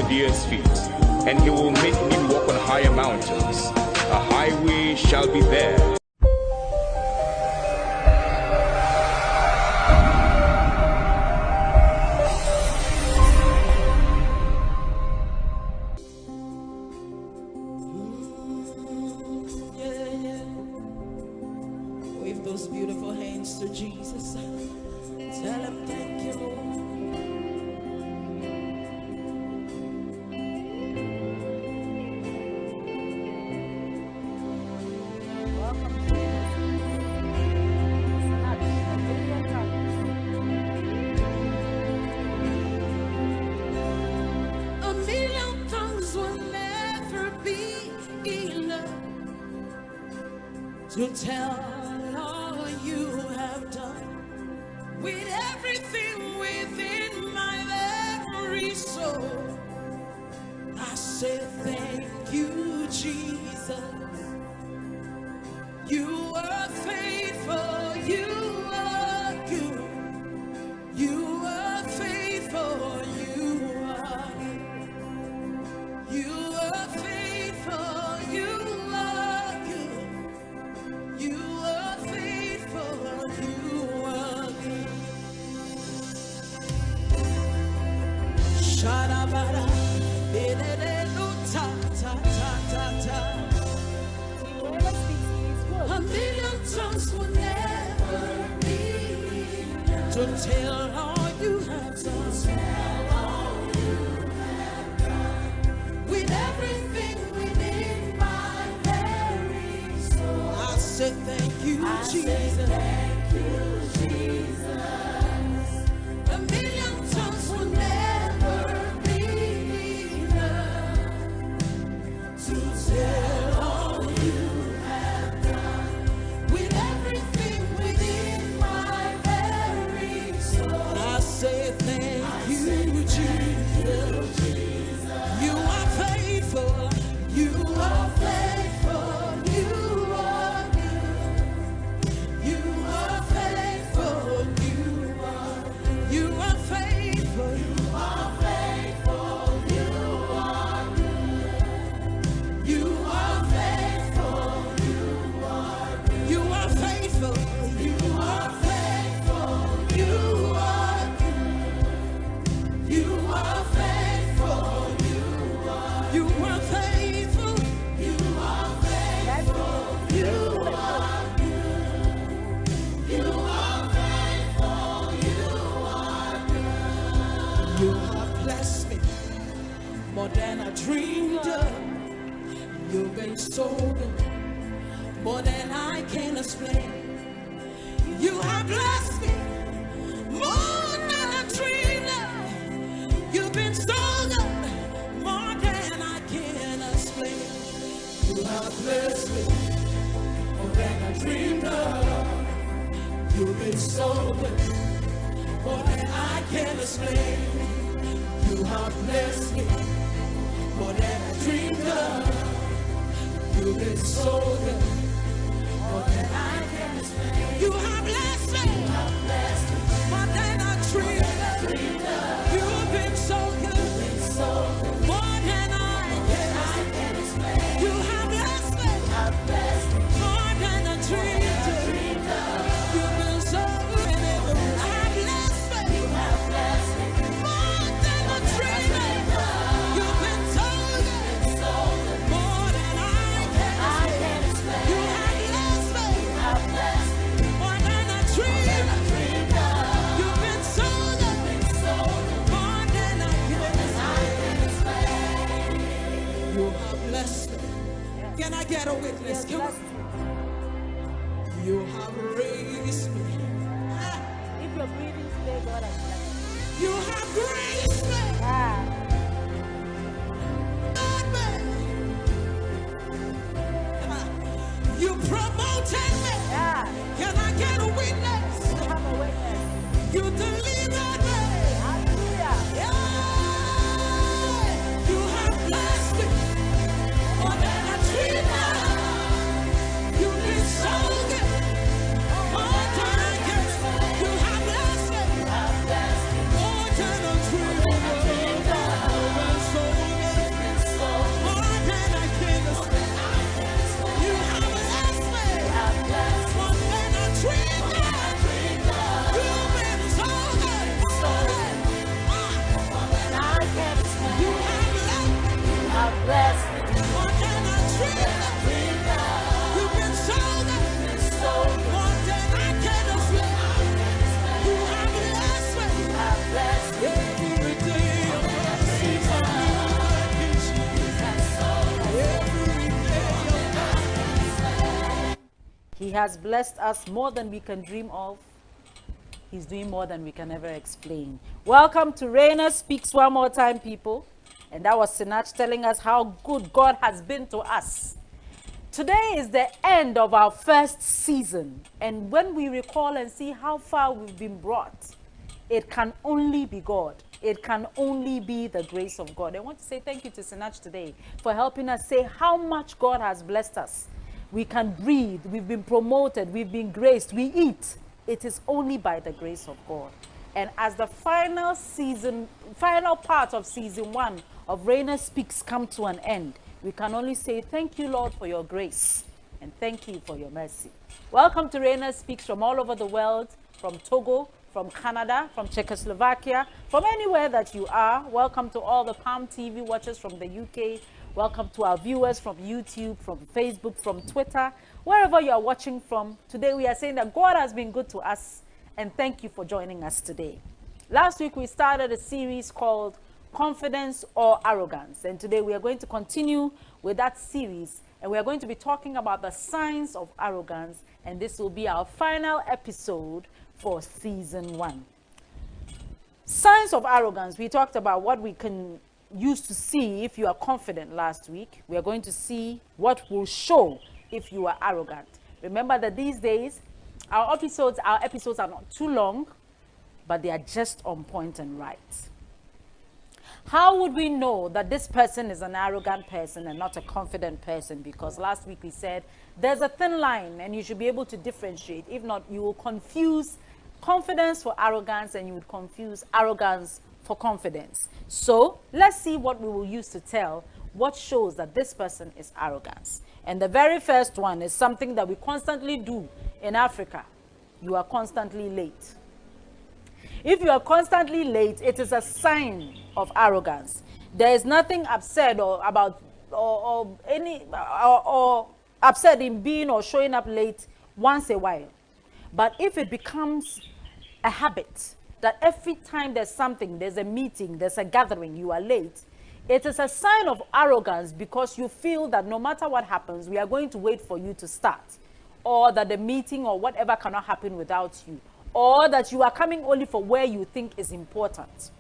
deer's feet, and he will make me walk on higher mountains. A highway shall be there. Wave those beautiful hands to Jesus. Tell him thank you, Lord. A million tongues will never be enough to tell all you have done. With everything within my very soul, I say thank you, Jesus. You are faithful, you are good. You are faithful, you are good. You are faithful, you are good. You are faithful, you are good. Shadabara, dededelu, ta ta ta ta ta. A million tongues will never be enough to tell all you have done. With everything within my very soul, I say thank you, Jesus. Thank you, Jesus. A million tongues will never be enough to tell all you have done. With everything within my very soul, I say thank you, Jesus. You are faithful, you are faithful, you are good. You are faithful, you are faithful, you are faithful, you are good. You are faithful, you are good. You are faithful, you are faithful, you are good. You are faithful, you are faithful, you are faithful, you are good. You are faithful, you are good. You have blessed me more than I dreamed of. You've been so good, more than I can explain. You have blessed me more than I dreamed of. You've been so good, more than I can explain. You have blessed me more than I dreamed of. You've been so good, more than I can explain. You have blessed me more than I dreamed of. You've been so good, more than I can explain. You have blessed me more than I dreamed of. You've been so good, more than I can explain. You have blessed me more than I dreamed of. You've been so good. I have blessed me more than I dreamed of. You've been so good, more than I can explain. You have blessed me more than I dreamed of. You've been so good, more than I can explain. You have blessed me. Can I get a witness? Come on. You have raised me. If you're breathing today, God has blessed You have raised me. you. Yeah. You promoted me. Yeah. Can I get a witness? You have a witness. You delivered me. Hallelujah. Yeah. You have blessed me more than I dreamed of. You've been so good, more than I can. You have blessed me more than I dreamed of. has blessed us more than we can dream of. He's doing more than we can ever explain. Welcome to Rainer Speaks one more time, people. And that was Sinach telling us how good God has been to us. Today is the end of our first season. And when we recall and see how far we've been brought, it can only be God. It can only be the grace of God. I want to say thank you to Sinach today for helping us say how much God has blessed us. We can breathe. We've been promoted. We've been graced. We eat. It is only by the grace of God. And as the final part of season 1 of Rainer Speaks come to an end, we can only say thank you, Lord, for your grace, and thank you for your mercy. Welcome to Rainer Speaks from all over the world, from Togo, from Canada, from Czechoslovakia, from anywhere that you are. Welcome to all the Palm TV watchers from the UK. Welcome to our viewers from YouTube, from Facebook, from Twitter, wherever you are watching from. Today we are saying that God has been good to us, and thank you for joining us today. Last week we started a series called Confidence or Arrogance, and today we are going to continue with that series, and we are going to be talking about the signs of arrogance, and this will be our final episode for season 1. Signs of arrogance. We talked about what we can use to see if you are confident last week. We are going to see what will show if you are arrogant. Remember that these days our episodes are not too long, but they are just on point and right. How would we know that this person is an arrogant person and not a confident person? Because last week we said there's a thin line and you should be able to differentiate. If not, you will confuse confidence for arrogance and you would confuse arrogance for confidence. So let's see what we will use to tell what shows that this person is arrogant. And the very first one is something that we constantly do in Africa. You are constantly late. If you are constantly late, it is a sign of arrogance. There is nothing absurd or upset in being or showing up late once a while. But if it becomes a habit that every time there's something, there's a meeting, there's a gathering, you are late, it is a sign of arrogance because you feel that no matter what happens, we are going to wait for you to start, or that the meeting or whatever cannot happen without you, or that you are coming only for where you think is important.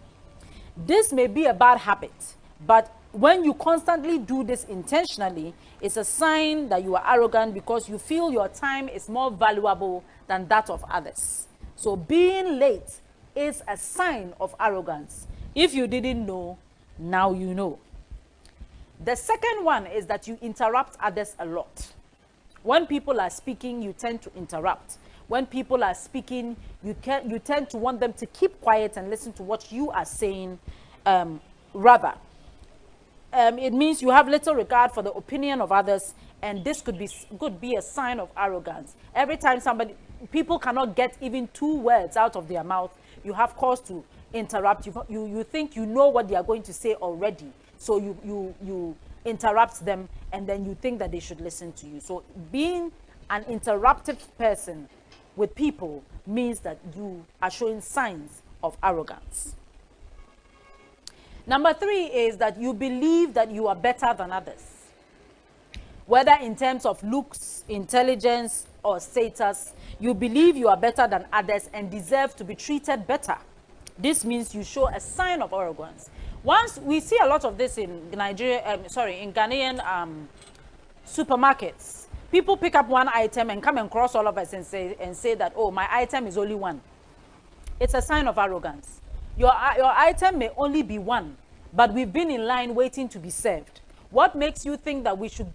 This may be a bad habit, but when you constantly do this intentionally, it's a sign that you are arrogant because you feel your time is more valuable than that of others. So being late is a sign of arrogance. If you didn't know, now you know. The second one is that you interrupt others a lot. When people are speaking, you tend to interrupt. When people are speaking, you tend to want them to keep quiet and listen to what you are saying rather. It means you have little regard for the opinion of others, and this could be a sign of arrogance. Every time people cannot get even 2 words out of their mouth, you have cause to interrupt. You think you know what they are going to say already, so you interrupt them, and then you think that they should listen to you. So being an interruptive person with people means that you are showing signs of arrogance. Number 3 is that you believe that you are better than others. Whether in terms of looks, intelligence, or status, you believe you are better than others and deserve to be treated better. This means you show a sign of arrogance. Once we see a lot of this in Ghanaian supermarkets. People pick up one item and come and cross all of us and say that, oh, my item is only 1. It's a sign of arrogance. Your item may only be 1, but we've been in line waiting to be served. What makes you think that we should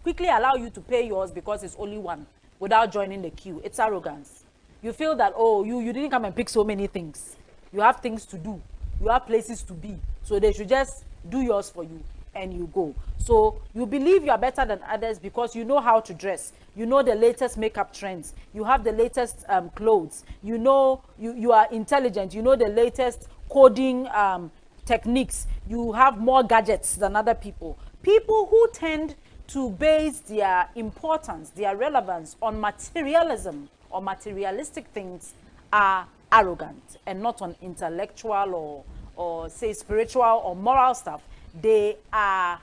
quickly allow you to pay yours because it's only 1 without joining the queue? It's arrogance. You feel that, oh, you didn't come and pick so many things. You have things to do. You have places to be. So they should just do yours for you and you go. So you believe you are better than others because you know how to dress. You know the latest makeup trends. You have the latest clothes. You know you are intelligent. You know the latest coding techniques. You have more gadgets than other people. People who tend to base their importance, their relevance on materialism or materialistic things are arrogant and not on intellectual or say spiritual or moral stuff. They are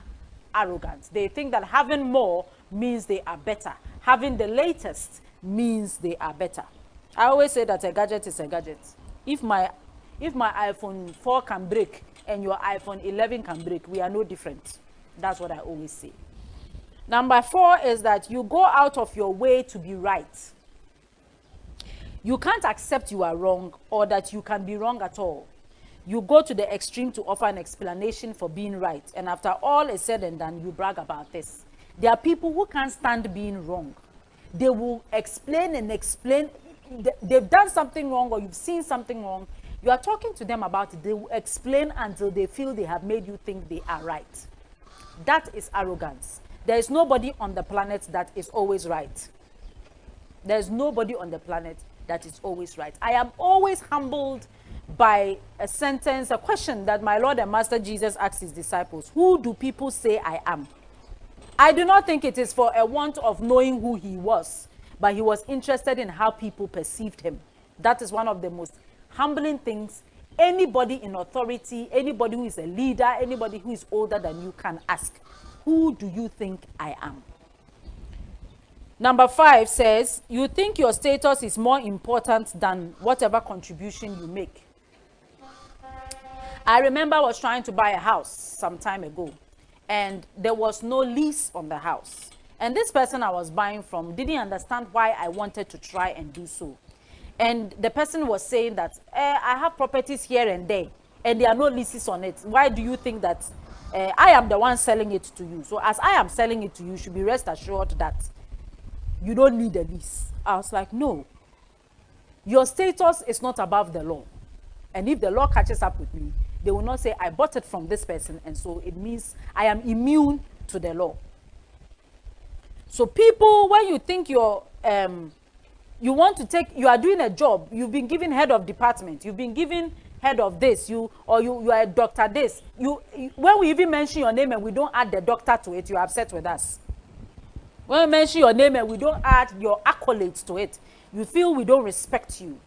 arrogant. They think that having more means they are better. having the latest means they are better. I always say that a gadget is a gadget. If my iPhone 4 can break and your iPhone 11 can break, we are no different. That's what I always say. Number 4 is that you go out of your way to be right. You can't accept you are wrong or that you can be wrong at all. You go to the extreme to offer an explanation for being right. And after all is said and done, you brag about this. There are people who can't stand being wrong. They will explain and explain. They've done something wrong or you've seen something wrong. You are talking to them about it. They will explain until they feel they have made you think they are right. That is arrogance. There is nobody on the planet that is always right. There is nobody on the planet that is always right. I am always humbled by a question that my Lord and Master Jesus asked his disciples. Who do people say I am? I do not think it is for a want of knowing who he was, but he was interested in how people perceived him. That is one of the most humbling things anybody in authority, anybody who is a leader, anybody who is older than you can ask. Who do you think I am? Number 5 says, you think your status is more important than whatever contribution you make. I remember I was trying to buy a house some time ago, and there was no lease on the house. And this person I was buying from didn't understand why I wanted to try and do so. And the person was saying that, I have properties here and there, and there are no leases on it. Why do you think that I am the one selling it to you? So as I am selling it to you, you should be rest assured that you don't need a lease. I was like, no. Your status is not above the law. And if the law catches up with me, they will not say, I bought it from this person, and so it means I am immune to the law. So people, when you think you are doing a job, you've been given head of department, you've been given head of this, you are a doctor this, when we even mention your name and we don't add the doctor to it, you're upset with us. When we mention your name and we don't add your accolades to it, you feel we don't respect you.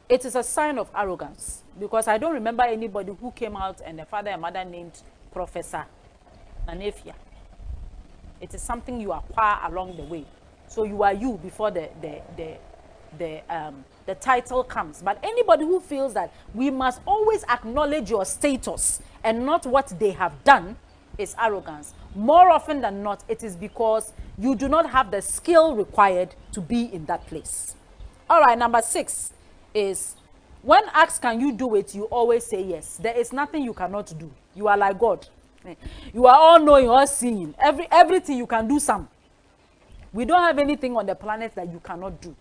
It is a sign of arrogance, because I don't remember anybody who came out and a father and mother named Professor Nanefia. It is something you acquire along the way. So you are you before the title comes. But anybody who feels that we must always acknowledge your status and not what they have done is arrogance. More often than not, it is because you do not have the skill required to be in that place. All right, number 6 is, when asked, can you do it, you always say yes. There is nothing you cannot do. You are like God. You are all knowing, all seeing. Everything you can do some. We don't have anything on the planet that you cannot do.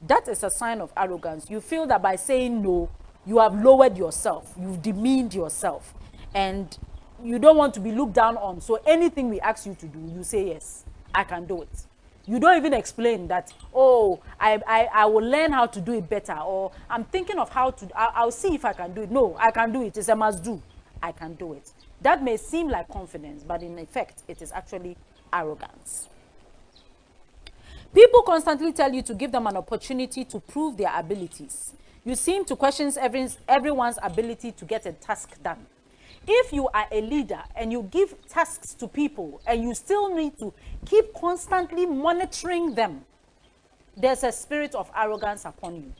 That is a sign of arrogance. You feel that by saying no, you have lowered yourself. You've demeaned yourself. And you don't want to be looked down on. So anything we ask you to do, you say yes, I can do it. You don't even explain that, oh, I will learn how to do it better, or I'm thinking of how to, I'll see if I can do it. No, I can do it. It's a must do. I can do it. That may seem like confidence, but in effect, it is actually arrogance. People constantly tell you to give them an opportunity to prove their abilities. You seem to question everyone's ability to get a task done. If you are a leader and you give tasks to people and you still need to keep constantly monitoring them, there's a spirit of arrogance upon you.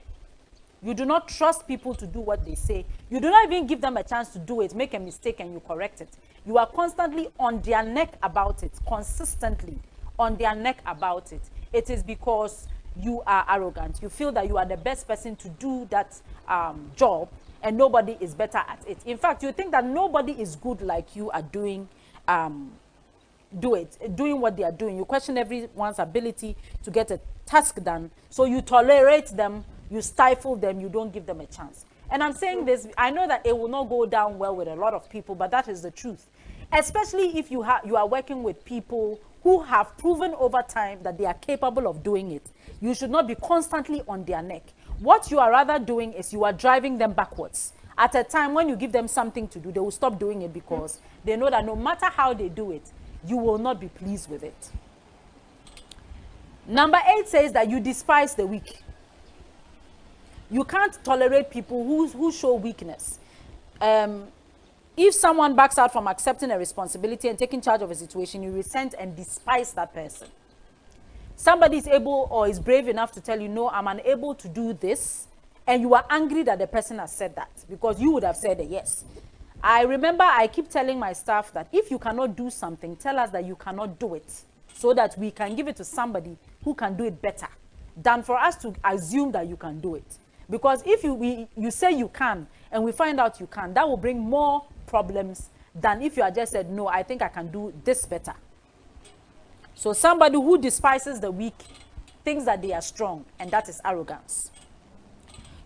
You do not trust people to do what they say. You do not even give them a chance to do it, make a mistake, and you correct it. You are constantly on their neck about it, consistently on their neck about it. It is because you are arrogant. You feel that you are the best person to do that job, and nobody is better at it. In fact, you think that nobody is good like you at doing what they are doing. You question everyone's ability to get a task done, so you tolerate them, you stifle them, you don't give them a chance. And I'm saying this, I know that it will not go down well with a lot of people, but that is the truth. Especially if you are working with people who have proven over time that they are capable of doing it. You should not be constantly on their neck. What you are rather doing is you are driving them backwards. At a time when you give them something to do, they will stop doing it because they know that no matter how they do it, you will not be pleased with it. Number 8 says that you despise the weak. You can't tolerate people who show weakness. If someone backs out from accepting a responsibility and taking charge of a situation, you resent and despise that person. Somebody is able or is brave enough to tell you, no, I'm unable to do this, and you are angry that the person has said that because you would have said a yes. I remember I keep telling my staff that if you cannot do something, tell us that you cannot do it so that we can give it to somebody who can do it better than for us to assume that you can do it. Because if you say you can and we find out you can, that will bring more problems than if you had just said, no, I think I can do this better. So somebody who despises the weak thinks that they are strong, and that is arrogance.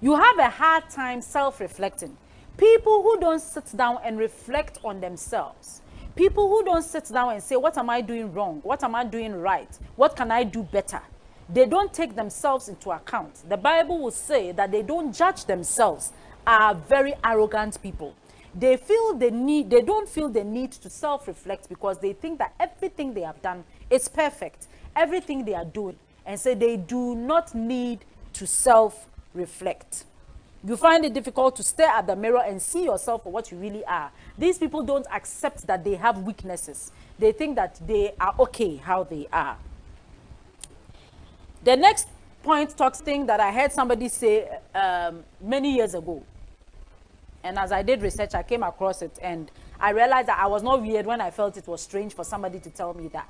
You have a hard time self-reflecting. People who don't sit down and reflect on themselves. People who don't sit down and say, what am I doing wrong? What am I doing right? What can I do better? They don't take themselves into account. The Bible will say that they don't judge themselves, are very arrogant people. They don't feel the need to self-reflect because they think that everything they have done is perfect. Everything they are doing. And so they do not need to self-reflect. You find it difficult to stare at the mirror and see yourself for what you really are. These people don't accept that they have weaknesses. They think that they are okay how they are. The next point talks thing that I heard somebody say many years ago. And as I did research, I came across it and I realized that I was not weird when I felt it was strange for somebody to tell me that.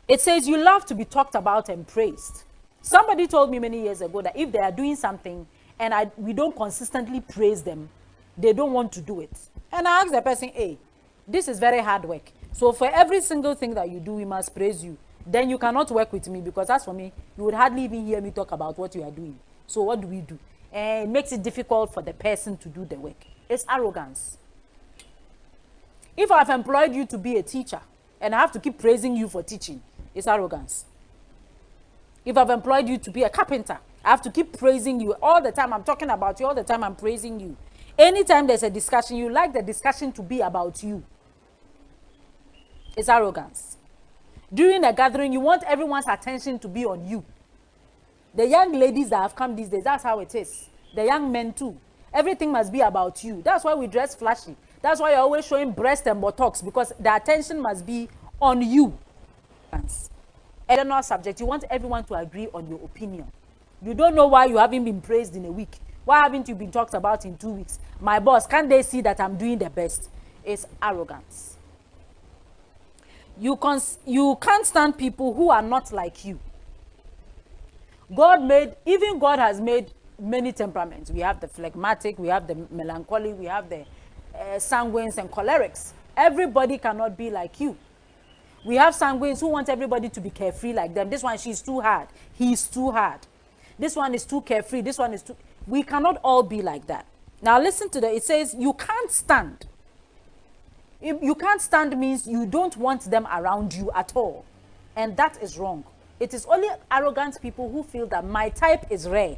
It says you love to be talked about and praised. Somebody told me many years ago that if they are doing something and we don't consistently praise them, they don't want to do it. And I asked the person, hey, this is very hard work. So for every single thing that you do, we must praise you. Then you cannot work with me because as for me, you would hardly even hear me talk about what you are doing. So what do we do? And it makes it difficult for the person to do the work. It's arrogance. If I've employed you to be a teacher and I have to keep praising you for teaching, it's arrogance. If I've employed you to be a carpenter, I have to keep praising you all the time. I'm talking about you all the time. I'm praising you. Anytime there's a discussion, you like the discussion to be about you. It's arrogance. During a gathering, you want everyone's attention to be on you. The young ladies that have come these days, that's how it is. The young men too. Everything must be about you. That's why we dress flashy. That's why you're always showing breast and buttocks, because the attention must be on you. A general subject, you want everyone to agree on your opinion. You don't know why you haven't been praised in a week. Why haven't you been talked about in 2 weeks? My boss, can't they see that I'm doing the best? It's arrogance. You can't stand people who are not like you. God has made many temperaments. We have the phlegmatic, we have the melancholy, we have the sanguines and cholerics. Everybody cannot be like you. We have sanguines who want everybody to be carefree like them. This one, she's too hard. He's too hard. This one is too carefree. This one is too... We cannot all be like that. Now listen to it says you can't stand. If you can't stand means you don't want them around you at all. And that is wrong. It is only arrogant people who feel that my type is rare.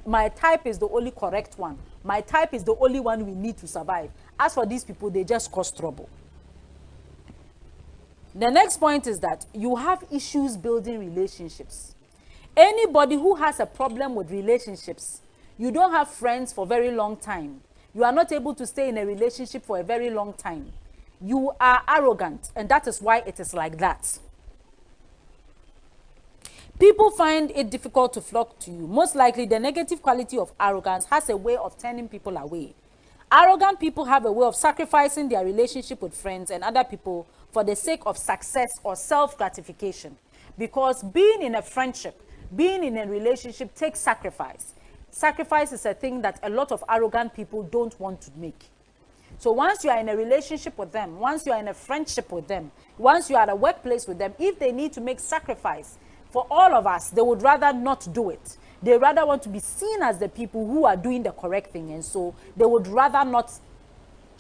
My type is the only correct one. My type is the only one we need to survive. As for these people, they just cause trouble. The next point is that you have issues building relationships. Anybody who has a problem with relationships, you don't have friends for a very long time. You are not able to stay in a relationship for a very long time. You are arrogant, and that is why it is like that. People find it difficult to flock to you. Most likely, the negative quality of arrogance has a way of turning people away. Arrogant people have a way of sacrificing their relationship with friends and other people for the sake of success or self-gratification. Because being in a friendship, being in a relationship takes sacrifice. Sacrifice is a thing that a lot of arrogant people don't want to make. So once you are in a relationship with them, once you are in a friendship with them, once you are at a workplace with them, if they need to make sacrifice, for all of us, they would rather not do it. They rather want to be seen as the people who are doing the correct thing, and so they would rather not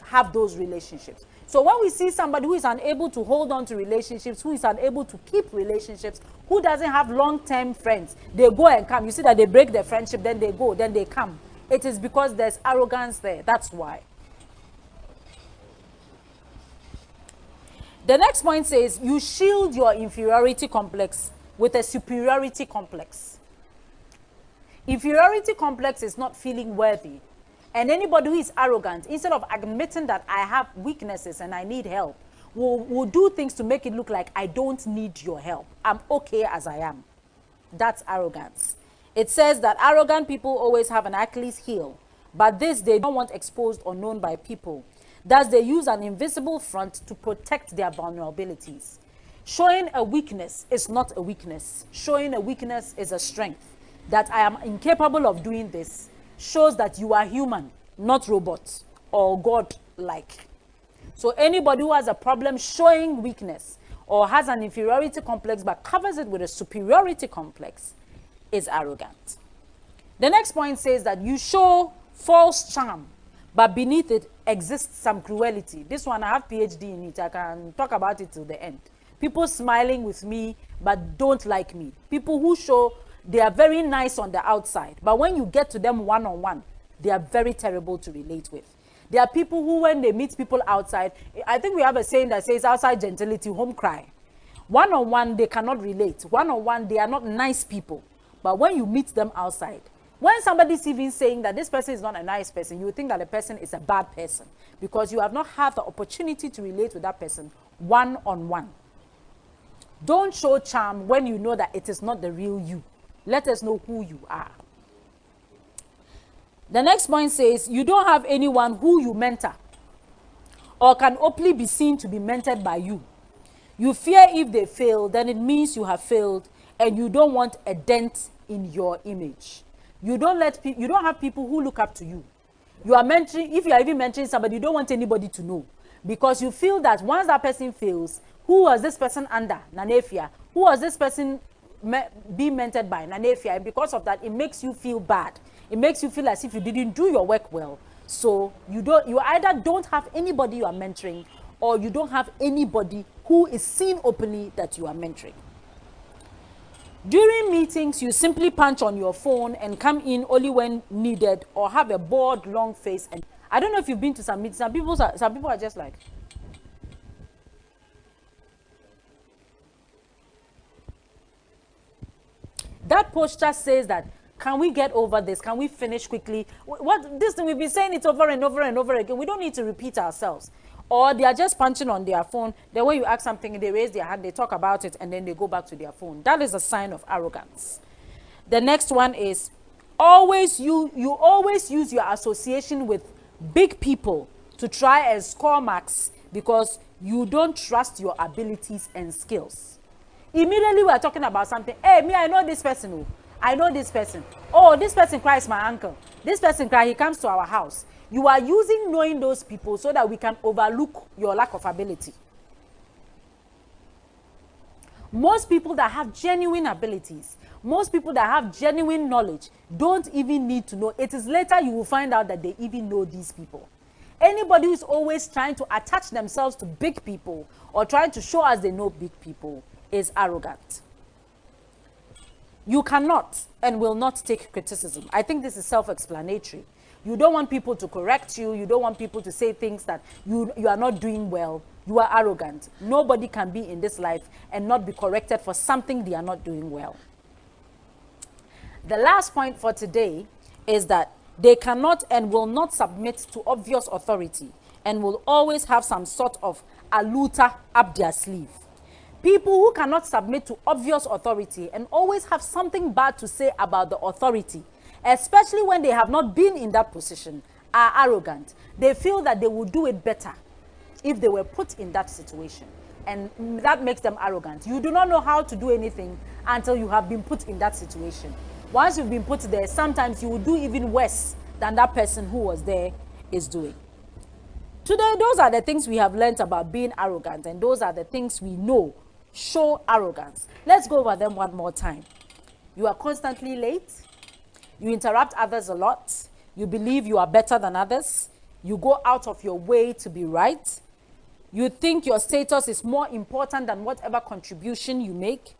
have those relationships. So when we see somebody who is unable to hold on to relationships, who is unable to keep relationships, who doesn't have long-term friends, they go and come. You see that they break their friendship, then they go, then they come. It is because there's arrogance there. That's why. The next point says you shield your inferiority complex with a superiority complex. Inferiority complex is not feeling worthy. And anybody who is arrogant, instead of admitting that I have weaknesses and I need help, will do things to make it look like I don't need your help. I'm okay as I am. That's arrogance. It says that arrogant people always have an Achilles heel, but this they don't want exposed or known by people. Thus, they use an invisible front to protect their vulnerabilities. Showing a weakness is not a weakness. Showing a weakness is a strength. That I am incapable of doing this shows that you are human, not robot or God-like. So anybody who has a problem showing weakness or has an inferiority complex but covers it with a superiority complex is arrogant. The next point says that you show false charm, but beneath it exists some cruelty. This one, I have PhD in it. I can talk about it till the end. People smiling with me, but don't like me. People who show they are very nice on the outside, but when you get to them one-on-one, they are very terrible to relate with. There are people who, when they meet people outside, I think we have a saying that says, outside gentility, home cry. One-on-one, they cannot relate. One-on-one, they are not nice people. But when you meet them outside, when somebody's even saying that this person is not a nice person, you would think that the person is a bad person because you have not had the opportunity to relate with that person one-on-one. Don't show charm when you know that it is not the real you. Let us know who you are. The next point says, you don't have anyone who you mentor or can openly be seen to be mentored by you. You fear if they fail, then it means you have failed and you don't want a dent in your image. You don't have people who look up to you. You are mentoring, if you are even mentoring somebody, you don't want anybody to know because you feel that once that person fails, who was this person under? Nanefia. Who was this person be mentored by? Nanefia. And because of that, it makes you feel bad. It makes you feel as if you didn't do your work well. So you either don't have anybody you are mentoring or you don't have anybody who is seen openly that you are mentoring. During meetings, you simply punch on your phone and come in only when needed or have a bored, long face. And I don't know if you've been to some meetings. Some people are just like, that posture says that, can we get over this? Can we finish quickly? What this thing, we've been saying it over and over and over again. We don't need to repeat ourselves. Or they are just punching on their phone. Then when you ask something, they raise their hand, they talk about it, and then they go back to their phone. That is a sign of arrogance. The next one is you always use your association with big people to try and score marks because you don't trust your abilities and skills. Immediately we are talking about something. Hey, me, I know this person. Oh, I know this person. Oh, this person cries my uncle. This person cries, he comes to our house. You are using knowing those people so that we can overlook your lack of ability. Most people that have genuine abilities, most people that have genuine knowledge don't even need to know. It is later you will find out that they even know these people. Anybody who's always trying to attach themselves to big people or trying to show us they know big people is arrogant. You cannot and will not take criticism. I think this is self-explanatory. You don't want people to correct you. You don't want people to say things that you are not doing well. You are arrogant. Nobody can be in this life and not be corrected for something they are not doing well. The last point for today is that they cannot and will not submit to obvious authority and will always have some sort of ALOT up their sleeve. People who cannot submit to obvious authority and always have something bad to say about the authority, especially when they have not been in that position, are arrogant. They feel that they would do it better if they were put in that situation. And that makes them arrogant. You do not know how to do anything until you have been put in that situation. Once you've been put there, sometimes you will do even worse than that person who was there is doing. Today, those are the things we have learned about being arrogant, and those are the things we know show arrogance. Let's go over them one more time. You are constantly late. You interrupt others a lot. You believe you are better than others. You go out of your way to be right. You think your status is more important than whatever contribution you make.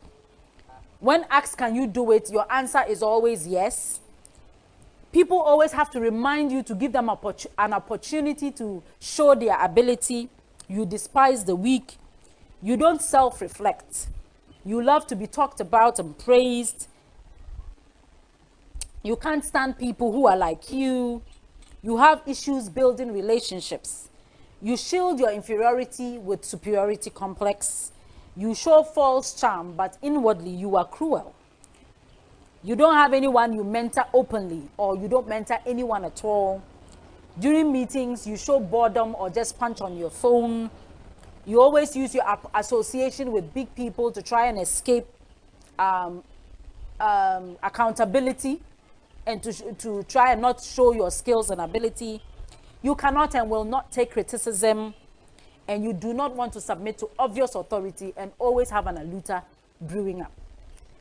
When asked, can you do it? Your answer is always yes. People always have to remind you to give them an opportunity to show their ability. You despise the weak. You don't self-reflect. You love to be talked about and praised. You can't stand people who are like you. You have issues building relationships. You shield your inferiority with superiority complex. You show false charm, but inwardly you are cruel. You don't have anyone you mentor openly, or you don't mentor anyone at all. During meetings, you show boredom or just punch on your phone. You always use your association with big people to try and escape accountability, and to try and not show your skills and ability. You cannot and will not take criticism, and you do not want to submit to obvious authority and always have an ALOT brewing up.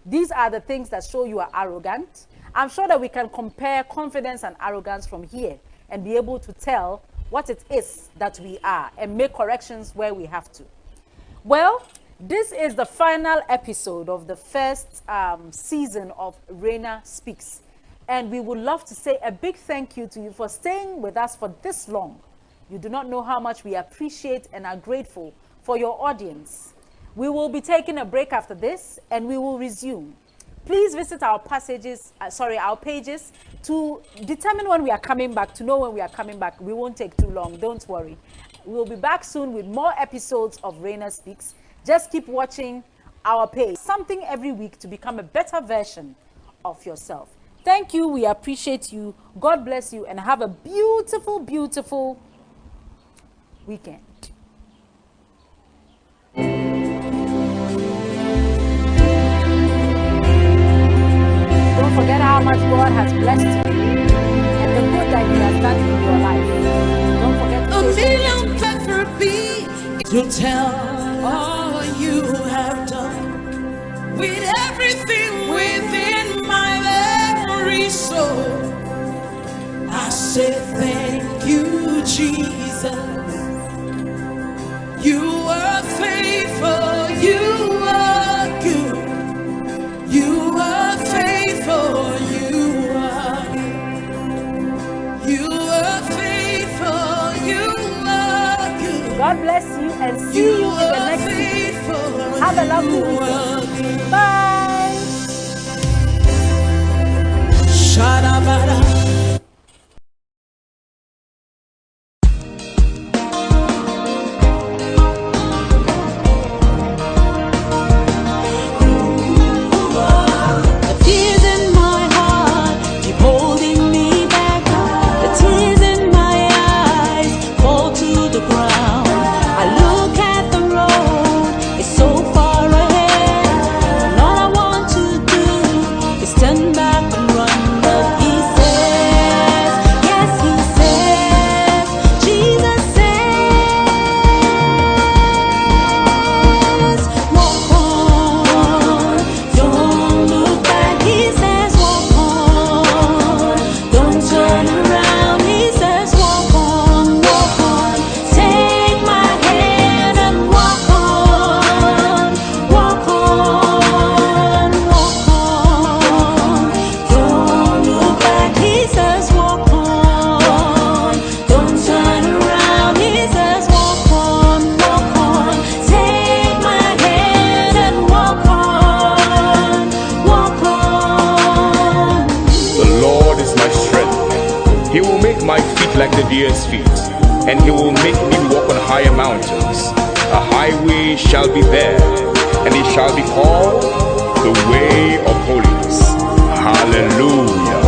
These are the things that show you are arrogant. I'm sure that we can compare confidence and arrogance from here and be able to tell what it is that we are and make corrections where we have to. Well, this is the final episode of the first season of Reina Speaks. And we would love to say a big thank you to you for staying with us for this long. You do not know how much we appreciate and are grateful for your audience. We will be taking a break after this, and we will resume. Please visit our our pages to determine when we are coming back, to know when we are coming back. We won't take too long, don't worry. We will be back soon with more episodes of Reina Speaks. Just keep watching our page. Something every week to become a better version of yourself. Thank you. We appreciate you. God bless you, and have a beautiful, beautiful weekend. Don't forget how much God has blessed you and the good that He has done in your life. Don't forget to to tell all you have done with everything within my very soul. I say thank you, Jesus. You are faithful, you are good. You are faithful, you are good. You are faithful, you are good. God bless you, and see you in the next video. Have a lovely weekend. Bye. Shadabara. Like the deer's feet, and He will make me walk on higher mountains. A highway shall be there, and it shall be called the way of holiness. Hallelujah.